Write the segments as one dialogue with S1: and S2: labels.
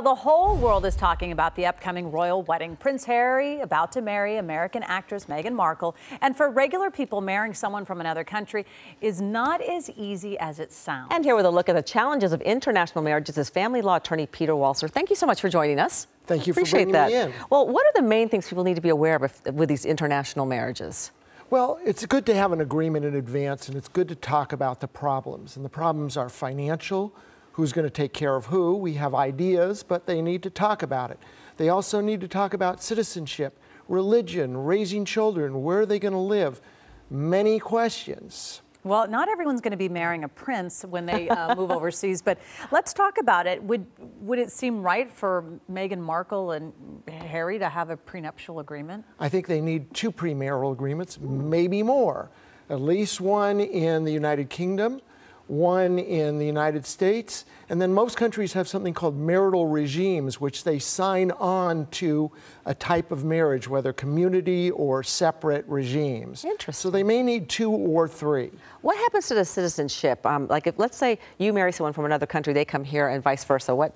S1: the whole world is talking about the upcoming royal wedding. Prince Harry about to marry American actress Meghan Markle. And for regular people, marrying someone from another country is not as easy as it sounds.
S2: And here with a look at the challenges of international marriages is family law attorney Peter Walzer. Thank you so much for joining us.
S3: Thank you for bringing me in.
S2: Well, what are the main things people need to be aware of with these international marriages?
S3: Well, it's good to have an agreement in advance, and it's good to talk about the problems. And the problems are financial. Who's going to take care of who? We have ideas, but they need to talk about it. They also need to talk about citizenship, religion, raising children, where are they going to live? Many questions.
S1: Well, not everyone's going to be marrying a prince when they move overseas, but let's talk about it. Would it seem right for Meghan Markle and Harry to have a prenuptial agreement?
S3: I think they need 2 premarital agreements, maybe more. At least one in the United Kingdom, one in the United States, and then most countries have something called marital regimes, which they sign on to a type of marriage, whether community or separate regimes.
S2: Interesting.
S3: So they may need 2 or 3.
S2: What happens to the citizenship? Like, if let's say you marry someone from another country, they come here, and vice versa. What?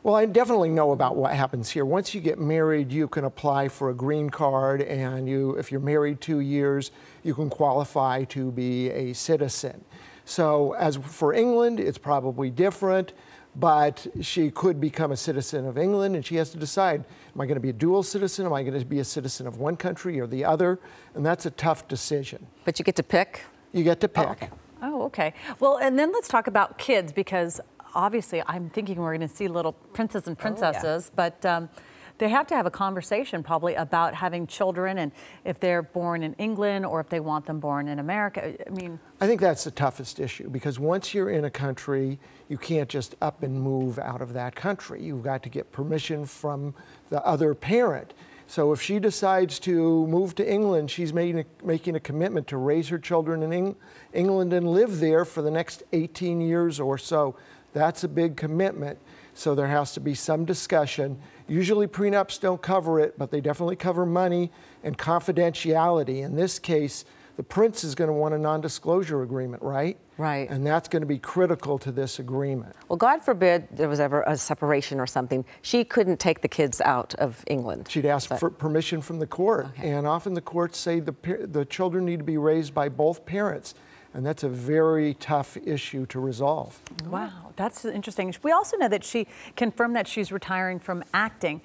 S3: Well, I definitely know about what happens here. Once you get married, you can apply for a green card, and if you're married 2 years, you can qualify to be a citizen. So as for England, it's probably different, but she could become a citizen of England, and she has to decide, am I going to be a dual citizen? Am I going to be a citizen of one country or the other? And that's a tough decision.
S2: But you get to pick?
S3: You get to pick.
S1: Oh, okay. Oh, okay. Well, and then let's talk about kids, because obviously I'm thinking we're going to see little princes and princesses, but they have to have a conversation probably about having children and if they're born in England or if they want them born in America.
S3: I think that's the toughest issue, because once you're in a country, you can't just up and move out of that country. You've got to get permission from the other parent. So if she decides to move to England, she's making a commitment to raise her children in England and live there for the next 18 years or so. That's a big commitment. So there has to be some discussion. Usually prenups don't cover it, but they definitely cover money and confidentiality. In this case, the prince is going to want a non-disclosure agreement, right?
S2: Right.
S3: And that's going to be critical to this agreement.
S2: Well, God forbid there was ever a separation or something. She couldn't take the kids out of England.
S3: She'd ask for permission from the court. Okay. And often the courts say the children need to be raised by both parents. And that's a very tough issue to resolve.
S1: Wow, that's interesting. We also know that she confirmed that she's retiring from acting.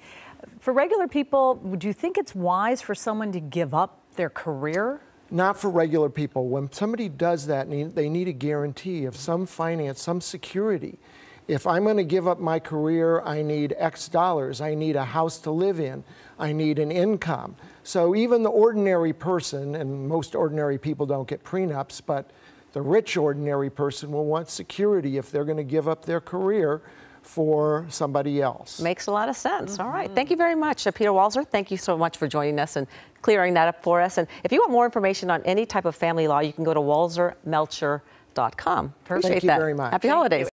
S1: For regular people, do you think it's wise for someone to give up their career?
S3: Not for regular people. When somebody does that, they need a guarantee of some finance, some security. If I'm going to give up my career, I need X dollars. I need a house to live in. I need an income. So even the ordinary person, and most ordinary people don't get prenups, but the rich ordinary person will want security if they're going to give up their career for somebody else.
S2: Makes a lot of sense. All right. Thank you very much, Peter Walzer. Thank you so much for joining us and clearing that up for us. And if you want more information on any type of family law, you can go to walzermelcher.com.
S3: Thank you very much.
S2: Happy holidays.